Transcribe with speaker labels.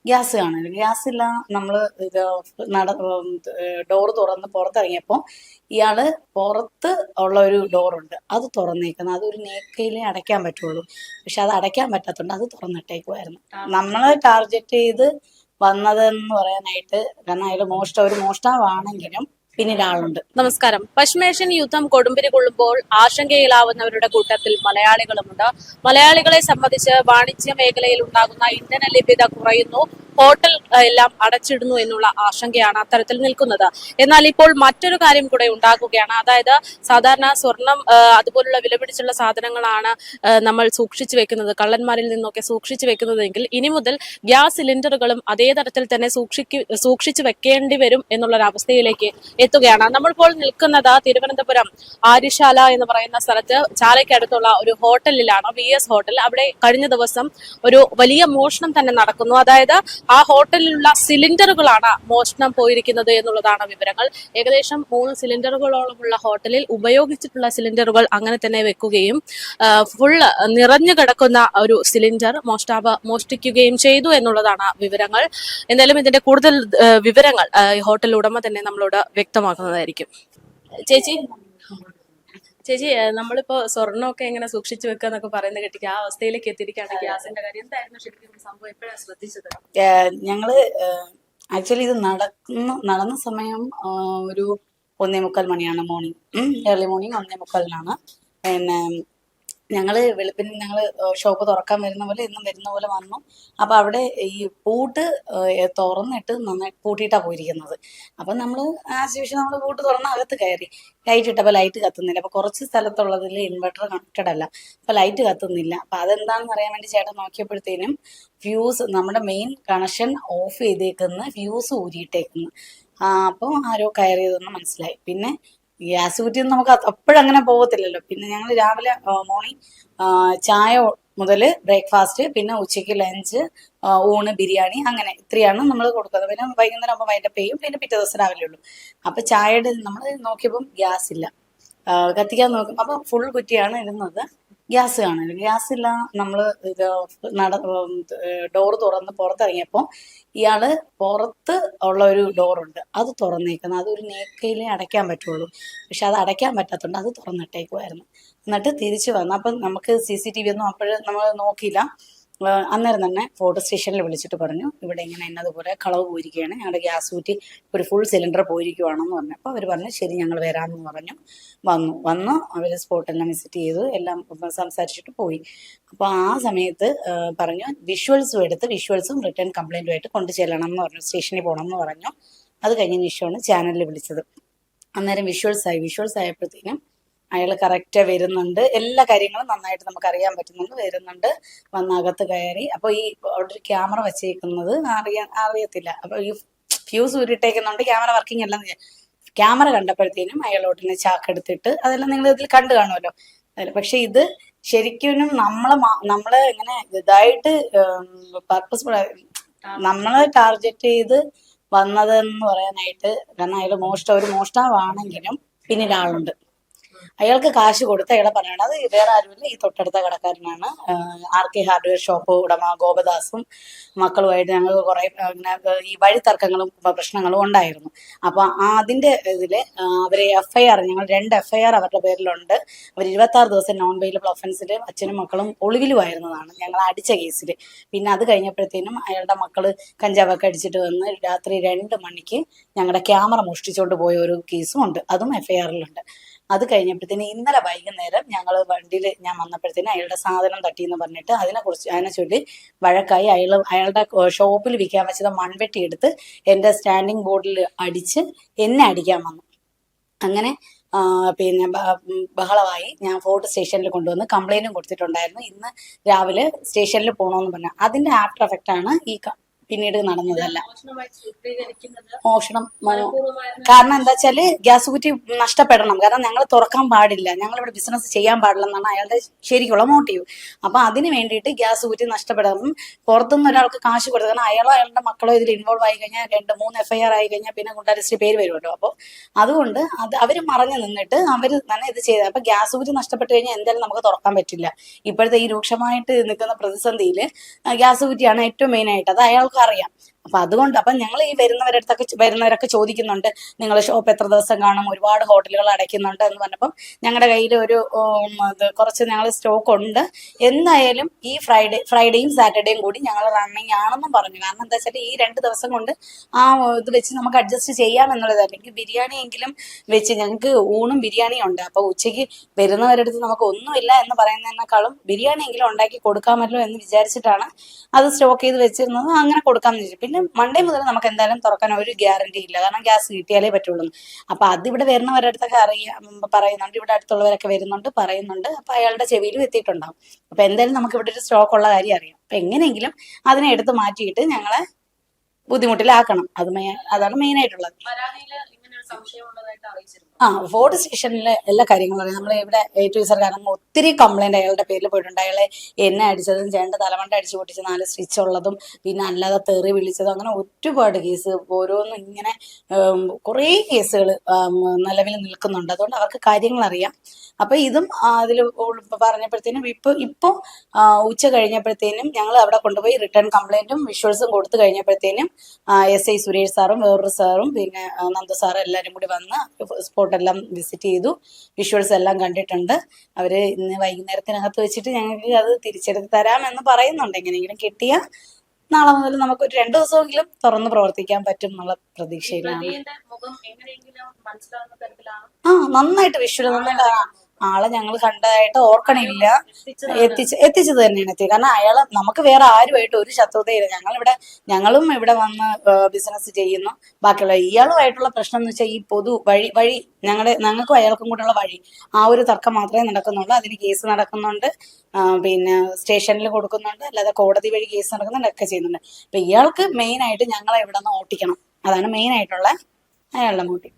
Speaker 1: Gas കാണില്ല. ഗ്യാസില്ല. നമ്മൾ ഇത് നട ഡോർ തുറന്ന് പുറത്തിറങ്ങിയപ്പോൾ ഇയാള് പുറത്ത് ഉള്ള ഒരു ഡോറുണ്ട്, അത് തുറന്നേക്കുന്നത്. അതൊരു നേക്കയിലേ അടയ്ക്കാൻ പറ്റുള്ളൂ. പക്ഷെ അത് അടയ്ക്കാൻ പറ്റാത്തതുകൊണ്ട് അത് തുറന്നിട്ടേക്കുമായിരുന്നു. നമ്മളെ ടാർഗറ്റ് ചെയ്ത് വന്നതെന്ന് പറയാനായിട്ട്, കാരണം അയാൾ ഒരു മോഷ്ടാവാണെങ്കിലും പിന്നീട് ആളുണ്ട്.
Speaker 2: നമസ്കാരം. പശ്മേഷ്യൻ യുദ്ധം കൊടുമ്പിരി കൊള്ളുമ്പോൾ ആശങ്കയിലാവുന്നവരുടെ കൂട്ടത്തിൽ മലയാളികളുമുണ്ട്. മലയാളികളെ സംബന്ധിച്ച് വാണിജ്യ മേഖലയിൽ ഉണ്ടാകുന്ന ഇന്ധന ലഭ്യത കുറയുന്നു, ഹോട്ടൽ എല്ലാം അടച്ചിടുന്നു എന്നുള്ള ആശങ്കയാണ് അത്തരത്തിൽ നിൽക്കുന്നത്. എന്നാൽ ഇപ്പോൾ മറ്റൊരു കാര്യം കൂടെ ഉണ്ടാകുകയാണ്. അതായത് സാധാരണ സ്വർണം അതുപോലുള്ള വിലപിടിച്ചുള്ള സാധനങ്ങളാണ് നമ്മൾ സൂക്ഷിച്ചു വെക്കുന്നത്, കള്ളന്മാരിൽ നിന്നൊക്കെ സൂക്ഷിച്ചു വെക്കുന്നതെങ്കിൽ ഇനി മുതൽ ഗ്യാസ് സിലിണ്ടറുകളും അതേ തരത്തിൽ തന്നെ സൂക്ഷിച്ചു വെക്കേണ്ടി വരും എന്നുള്ളൊരവസ്ഥയിലേക്ക് എത്തുകയാണ്. നമ്മളിപ്പോൾ നിൽക്കുന്നത് തിരുവനന്തപുരം ആര്യശാല എന്ന് പറയുന്ന സ്ഥലത്ത് ചാലയ്ക്കടുത്തുള്ള ഒരു ഹോട്ടലിലാണ്, VS ഹോട്ടൽ. അവിടെ കഴിഞ്ഞ ദിവസം ഒരു വലിയ മോഷണം തന്നെ നടക്കുന്നു. അതായത് ആ ഹോട്ടലിലുള്ള സിലിണ്ടറുകളാണ് മോഷണം പോയിരിക്കുന്നത് എന്നുള്ളതാണ് വിവരങ്ങൾ. ഏകദേശം 3 സിലിണ്ടറുകളോളമുള്ള ഹോട്ടലിൽ ഉപയോഗിച്ചിട്ടുള്ള സിലിണ്ടറുകൾ അങ്ങനെ തന്നെ വെക്കുകയും ഫുൾ നിറഞ്ഞു കിടക്കുന്ന ഒരു സിലിണ്ടർ മോഷ്ടിക്കുകയും ചെയ്തു എന്നുള്ളതാണ് വിവരങ്ങൾ. എന്തായാലും ഇതിന്റെ കൂടുതൽ വിവരങ്ങൾ ഹോട്ടൽ ഉടമ തന്നെ നമ്മളോട് വ്യക്തമാക്കുന്നതായിരിക്കും. ചേച്ചി ചേച്ചി നമ്മളിപ്പോ സ്വർണ്ണമൊക്കെ എങ്ങനെ സൂക്ഷിച്ചു വെക്കുക എന്നൊക്കെ പറയുന്നത് കേട്ടിട്ട് ആ അവസ്ഥയിലേക്ക് എത്തിയിരിക്കുകയാണ് ഗ്യാസിന്റെ കാര്യം. എന്തായിരുന്നു ശരിക്കും സംഭവം, എപ്പോഴാണ് ശ്രദ്ധിച്ചത്?
Speaker 1: ഞങ്ങള് ആക്ച്വലി ഇത് നടന്ന സമയം ഒരു 1:45 മണിയാണ്, ഏർലി മോർണിംഗ് 1:45. പിന്നെ ഞങ്ങള് ഷോപ്പ് തുറക്കാൻ വരുന്ന പോലെ എന്നും വരുന്ന പോലെ വന്നു. അപ്പൊ അവിടെ ഈ പൂട്ട് തുറന്നിട്ട് നന്നായി പൂട്ടിയിട്ടാ പോയിരിക്കുന്നത്. അപ്പൊ നമ്മള് ആസ് യൂഷ്വൽ നമ്മള് പൂട്ട് തുറന്ന് അകത്ത് കയറി. ലൈറ്റ് ഇട്ടപ്പോൾ ലൈറ്റ് കത്തുന്നില്ല. അപ്പൊ കുറച്ച് സ്ഥലത്തുള്ളതിൽ ഇൻവെർട്ടർ കണക്റ്റഡ് അല്ല, അപ്പൊ ലൈറ്റ് കത്തുന്നില്ല. അപ്പൊ അതെന്താണെന്ന് അറിയാൻ വേണ്ടി ചേട്ടൻ നോക്കിയപ്പോഴത്തേനും ഫ്യൂസ്, നമ്മുടെ മെയിൻ കണക്ഷൻ ഓഫ് ചെയ്തേക്കുന്ന ഫ്യൂസ് ഊരിയിട്ടേക്കുന്നു. അപ്പോൾ ആരോ കയറിയതെന്ന് മനസ്സിലായി. പിന്നെ ഗ്യാസ് കുറ്റിയൊന്നും നമുക്ക് അപ്പോഴങ്ങനെ പോകത്തില്ലല്ലോ. പിന്നെ ഞങ്ങൾ രാവിലെ മോർണിംഗ് ചായ മുതൽ ബ്രേക്ക്ഫാസ്റ്റ്, പിന്നെ ഉച്ചയ്ക്ക് ലഞ്ച്, ഊണ്, ബിരിയാണി, അങ്ങനെ ഇത്രയാണ് നമ്മൾ കൊടുക്കുന്നത്. പിന്നെ വൈകുന്നേരം ആകുമ്പോൾ വൈൻഡപ്പ് ചെയ്യും. പിന്നെ പിറ്റേ ദിവസം രാവിലെ ഉള്ളൂ. അപ്പൊ ചായയുടെ നമ്മൾ നോക്കിയപ്പം ഗ്യാസ് ഇല്ല. കത്തിക്കാൻ നോക്കും, അപ്പൊ ഫുൾ കുറ്റിയാണ് ഇരുന്നത്. ഗ്യാസ് കാണില്ല. ഗ്യാസില്ല. നമ്മൾ ഇത് ഡോർ തുറന്ന് പുറത്തിറങ്ങിയപ്പോൾ ഇയാള് പുറത്ത് ഉള്ള ഒരു ഡോറുണ്ട്, അത് തുറന്നേക്കുന്നത്. അതൊരു നേക്കയിലേ അടയ്ക്കാൻ പറ്റുള്ളൂ. പക്ഷെ അത് അടയ്ക്കാൻ പറ്റാത്തതുകൊണ്ട് അത് തുറന്നിട്ടേക്കുമായിരുന്നു. എന്നിട്ട് തിരിച്ചു വന്നു. അപ്പം നമുക്ക് CCTV ഒന്നും അപ്പോഴും നമ്മൾ നോക്കിയില്ല. അന്നേരം തന്നെ ഫോട്ടോ സ്റ്റേഷനിൽ വിളിച്ചിട്ട് പറഞ്ഞു, ഇവിടെ ഇങ്ങനെ എന്നതുപോലെ കളവ് പോയിരിക്കുകയാണ്, ഞങ്ങളുടെ ഗ്യാസ് കുറ്റി ഒരു ഫുൾ സിലിണ്ടർ പോയിരിക്കുവാണെന്ന് പറഞ്ഞു. അപ്പോൾ അവർ പറഞ്ഞു ശരി ഞങ്ങൾ വരാമെന്ന് പറഞ്ഞു. വന്നു അവർ സ്പോട്ടെല്ലാം വിസിറ്റ് ചെയ്തു, എല്ലാം സംസാരിച്ചിട്ട് പോയി. അപ്പോൾ ആ സമയത്ത് പറഞ്ഞു വിഷ്വൽസും റിട്ടേൺ കംപ്ലൈൻറ്റുമായിട്ട് കൊണ്ടു ചെല്ലണം എന്ന് പറഞ്ഞു, സ്റ്റേഷനിൽ പോകണം എന്ന് പറഞ്ഞു. അത് കഴിഞ്ഞ ശേഷമാണ് ചാനലിൽ വിളിച്ചത്. അന്നേരം വിഷ്വൽസ് ആയപ്പോഴത്തേനും അയാൾ കറക്റ്റ് വരുന്നുണ്ട്, എല്ലാ കാര്യങ്ങളും നന്നായിട്ട് നമുക്ക് അറിയാൻ പറ്റുന്നുണ്ട്, വരുന്നുണ്ട്. വന്നകത്ത് കയറി. അപ്പോൾ ഈ അവിടെ ഒരു ക്യാമറ വെച്ചേക്കുന്നത് അറിയത്തില്ല. അപ്പോൾ ഈ ഫ്യൂസ് ഊരിട്ടേക്കുന്നുണ്ട്, ക്യാമറ വർക്കിംഗ് എല്ലാം. ക്യാമറ കണ്ടപ്പോഴത്തേനും അയാളോട്ടിനെ ചാക്കെടുത്തിട്ട് അതെല്ലാം നിങ്ങൾ ഇതിൽ കണ്ടു കാണുമല്ലോ. പക്ഷെ ഇത് ശരിക്കും നമ്മളെ ഇങ്ങനെ ഇതായിട്ട് പർപ്പസ് നമ്മളെ ടാർഗറ്റ് ചെയ്ത് വന്നതെന്ന് പറയാനായിട്ട്, കാരണം അയാൾ ഒരു മോഷ്ടാവാണെങ്കിലും പിന്നീട് ആളുണ്ട്. അയാൾക്ക് കാശ് കൊടുത്ത് അയാളെ പറയണം. അത് വേറെ ആരുമില്ല, ഈ തൊട്ടടുത്ത കടക്കാരനാണ്. RK ഹാർഡ്വെയർ ഷോപ്പ് ഉടമ ഗോപദാസും മക്കളുമായിട്ട് ഞങ്ങൾ കുറെ ഈ വഴിത്തർക്കങ്ങളും പ്രശ്നങ്ങളും ഉണ്ടായിരുന്നു. അപ്പൊ അതിന്റെ ഇതില് അവരെ FIR, ഞങ്ങൾ 2 FIR അവരുടെ പേരിലുണ്ട്. അവർ 26 ദിവസം നോൺ ബെയിലബിൾ ഒഫൻസിൽ അച്ഛനും മക്കളും ഒളിവിലുമായിരുന്നതാണ് ഞങ്ങൾ അടിച്ച കേസിൽ. പിന്നെ അത് കഴിഞ്ഞപ്പോഴത്തേനും അയാളുടെ മക്കള് കഞ്ചാവൊക്കെ അടിച്ചിട്ട് വന്ന് രാത്രി 2 മണിക്ക് ഞങ്ങളുടെ ക്യാമറ മോഷ്ടിച്ചുകൊണ്ട് പോയ ഒരു കേസും ഉണ്ട്, അതും FIR-ലുണ്ട്. അത് കഴിഞ്ഞപ്പോഴത്തേന് ഇന്നലെ വൈകുന്നേരം ഞങ്ങൾ വണ്ടിയിൽ ഞാൻ വന്നപ്പോഴത്തേന് അയാളുടെ സാധനം തട്ടിയെന്ന് പറഞ്ഞിട്ട് അതിനെ ചൊല്ലി വഴക്കായി. അയാളുടെ ഷോപ്പിൽ വിൽക്കാൻ വെച്ചത് മൺവെട്ടി എടുത്ത് എൻ്റെ സ്റ്റാൻഡിങ് ബോർഡിൽ അടിച്ച് എന്നെ അടിക്കാൻ വന്നു. അങ്ങനെ പിന്നെ ബഹളമായി. ഞാൻ ഫോർട്ട് സ്റ്റേഷനിൽ കൊണ്ടുവന്ന് കംപ്ലൈന്റും കൊടുത്തിട്ടുണ്ടായിരുന്നു. ഇന്ന് രാവിലെ സ്റ്റേഷനിൽ പോകണമെന്ന് പറഞ്ഞു. അതിന്റെ ആഫ്റ്റർ എഫക്റ്റ് ആണ് ഈ പിന്നീട് നടന്നതല്ല മോഷണം. കാരണം എന്താ വെച്ചാല് ഗ്യാസ് കുറ്റി നഷ്ടപ്പെടണം, കാരണം ഞങ്ങൾ തുറക്കാൻ പാടില്ല, ഞങ്ങളിവിടെ ബിസിനസ് ചെയ്യാൻ പാടില്ല എന്നാണ് അയാളുടെ ശരിക്കുള്ള മോട്ടീവ്. അപ്പൊ അതിന് വേണ്ടിയിട്ട് ഗ്യാസ് കുറ്റി നഷ്ടപ്പെടണം, പുറത്തുനിന്ന് ഒരാൾക്ക് കാശ് കൊടുത്തു. കാരണം അയാളുടെ മക്കളോ ഇതിൽ ഇൻവോൾവ് ആയി കഴിഞ്ഞാൽ 2-3 FIR ആയി കഴിഞ്ഞാൽ പിന്നെ ഗുണ്ടാലിസ്റ്റ് പേര് വരുമല്ലോ. അപ്പോൾ അതുകൊണ്ട് അവര് മറഞ്ഞു നിന്നിട്ട് അവര് തന്നെ ഇത് ചെയ്തത്. അപ്പൊ ഗ്യാസ് കുറ്റി നഷ്ടപ്പെട്ട് കഴിഞ്ഞാൽ എന്തായാലും നമുക്ക് തുറക്കാൻ പറ്റില്ല. ഇപ്പോഴത്തെ ഈ രൂക്ഷമായിട്ട് നിൽക്കുന്ന പ്രതിസന്ധിയിൽ ഗ്യാസ് കുറ്റിയാണ് ഏറ്റവും മെയിൻ ആയിട്ട്. അത് അയാൾക്ക് നമുക്ക് അറിയാം. അപ്പൊ അതുകൊണ്ട് അപ്പം ഞങ്ങൾ ഈ വരുന്നവരൊക്കെ ചോദിക്കുന്നുണ്ട്, നിങ്ങൾ ഷോപ്പ് എത്ര ദിവസം കാണും, ഒരുപാട് ഹോട്ടലുകൾ അടയ്ക്കുന്നുണ്ട് എന്ന് പറഞ്ഞപ്പം ഞങ്ങളുടെ കയ്യിൽ ഒരു കുറച്ച് ഞങ്ങൾ സ്റ്റോക്ക് ഉണ്ട്. എന്തായാലും ഈ ഫ്രൈഡേയും സാറ്റർഡേയും കൂടി ഞങ്ങൾ റണ്ണിങ് ആണെന്നും പറഞ്ഞു. കാരണം എന്താ വെച്ചാൽ ഈ 2 ദിവസം കൊണ്ട് ആ ഇത് വെച്ച് നമുക്ക് അഡ്ജസ്റ്റ് ചെയ്യാം എന്നുള്ളത്. അല്ലെങ്കിൽ ബിരിയാണി എങ്കിലും വെച്ച് ഞങ്ങൾക്ക് ഊണും ബിരിയാണിയും ഉണ്ട്. അപ്പൊ ഉച്ചയ്ക്ക് വരുന്നവരടുത്ത് നമുക്ക് ഒന്നുമില്ല എന്ന് പറയുന്നതിനേക്കാളും ബിരിയാണി എങ്കിലും ഉണ്ടാക്കി കൊടുക്കാമല്ലോ എന്ന് വിചാരിച്ചിട്ടാണ് അത് സ്റ്റോക്ക് ചെയ്ത് വെച്ചിരുന്നത്. അങ്ങനെ കൊടുക്കാമെന്ന് വിചാരിച്ചു. പിന്നെ മൺഡേ മുതൽ നമുക്ക് എന്തായാലും തുറക്കാൻ ഒരു ഗ്യാരണ്ടി ഇല്ല, കാരണം ഗ്യാസ് കിട്ടിയാലേ പറ്റുള്ളൂ. അപ്പൊ അതിവിടെ വരുന്നവരടുത്തൊക്കെ പറയുന്നുണ്ട്, ഇവിടെ അടുത്തുള്ളവരൊക്കെ വരുന്നുണ്ട് പറയുന്നുണ്ട്. അപ്പൊ അയാളുടെ ചെവിയിലും എത്തിയിട്ടുണ്ടാവും. അപ്പൊ എന്തായാലും നമുക്ക് ഇവിടെ ഒരു സ്റ്റോക്ക് ഉള്ള കാര്യം അറിയാം. അപ്പൊ എങ്ങനെയെങ്കിലും അതിനെ എടുത്ത് മാറ്റിയിട്ട് ഞങ്ങളെ ബുദ്ധിമുട്ടിലാക്കണം. അതാണ് മെയിൻ ആയിട്ടുള്ളത്. ഫോർട്ട് സ്റ്റേഷനിലെ എല്ലാ കാര്യങ്ങളും അറിയാം. നമ്മൾ ഇവിടെ കാരണം ഒത്തിരി കംപ്ലൈന്റ് അയാളുടെ പേരിൽ പോയിട്ടുണ്ട്. അയാളെ എന്നെ അടിച്ചതും ചേട്ടൻ്റെ തലമണ്ട അടിച്ചു പൊട്ടിച്ച് 4 സ്റ്റിച്ച് ഉള്ളതും പിന്നെ അല്ലാതെ തെറി വിളിച്ചതും അങ്ങനെ ഒരുപാട് കേസ്, ഓരോന്നും ഇങ്ങനെ കുറേ കേസുകൾ നിലവിൽ നിൽക്കുന്നുണ്ട്. അതുകൊണ്ട് അവർക്ക് കാര്യങ്ങൾ അറിയാം. അപ്പൊ ഇതും അതിൽ പറഞ്ഞപ്പോഴത്തേനും ഇപ്പൊ ഉച്ച കഴിഞ്ഞപ്പോഴത്തേനും ഞങ്ങൾ അവിടെ കൊണ്ടുപോയി റിട്ടേൺ കംപ്ലൈന്റും വിഷ്വൽസും കൊടുത്തു കഴിഞ്ഞപ്പോഴത്തേനും SI സുരേഷ് സാറും വേറൊരു സാറും പിന്നെ നന്ദു സാറും എല്ലാവരും കൂടി വന്ന് സ്പോട്ടെല്ലാം വിസിറ്റ് ചെയ്തു. വിഷ്വൽസ് എല്ലാം കണ്ടിട്ടുണ്ട്. അവര് ഇന്ന് വൈകുന്നേരത്തിനകത്ത് വെച്ചിട്ട് ഞങ്ങൾക്ക് അത് തിരിച്ചെടുത്ത് തരാമെന്ന് പറയുന്നുണ്ട്. എങ്ങനെയെങ്കിലും കിട്ടിയ നാളെ മുതൽ നമുക്ക് ഒരു 2 ദിവസമെങ്കിലും തുറന്ന് പ്രവർത്തിക്കാൻ പറ്റും എന്നുള്ള പ്രതീക്ഷയിലാണ്. നന്നായിട്ട് വിഷ്വൽ നന്നായിട്ട് ആളെ ഞങ്ങൾ കണ്ടതായിട്ട് ഓർക്കണില്ല. എത്തിച്ചത് തന്നെയാണ് എത്തിയത്. കാരണം അയാളെ നമുക്ക് വേറെ ആരുമായിട്ട് ഒരു ശത്രുതയില്ല. ഞങ്ങളും ഇവിടെ വന്ന് ബിസിനസ് ചെയ്യുന്നു. ബാക്കിയുള്ള ഇയാളുമായിട്ടുള്ള പ്രശ്നം എന്ന് വെച്ചാൽ ഈ പൊതു വഴി ഞങ്ങൾക്കും അയാൾക്കും കൂടെയുള്ള വഴി, ആ ഒരു തർക്കം മാത്രമേ നടക്കുന്നുള്ളൂ. അതിന് കേസ് നടക്കുന്നുണ്ട്, പിന്നെ സ്റ്റേഷനിൽ കൊടുക്കുന്നുണ്ട്, അല്ലാതെ കോടതി വഴി കേസ് നടക്കുന്നുണ്ട്, ഒക്കെ ചെയ്യുന്നുണ്ട്. അപ്പൊ ഇയാൾക്ക് മെയിൻ ആയിട്ട് ഞങ്ങളെ ഇവിടെ നിന്ന് ഓട്ടിക്കണം. അതാണ് മെയിൻ ആയിട്ടുള്ള അയാളുടെ മോട്ടീവ്.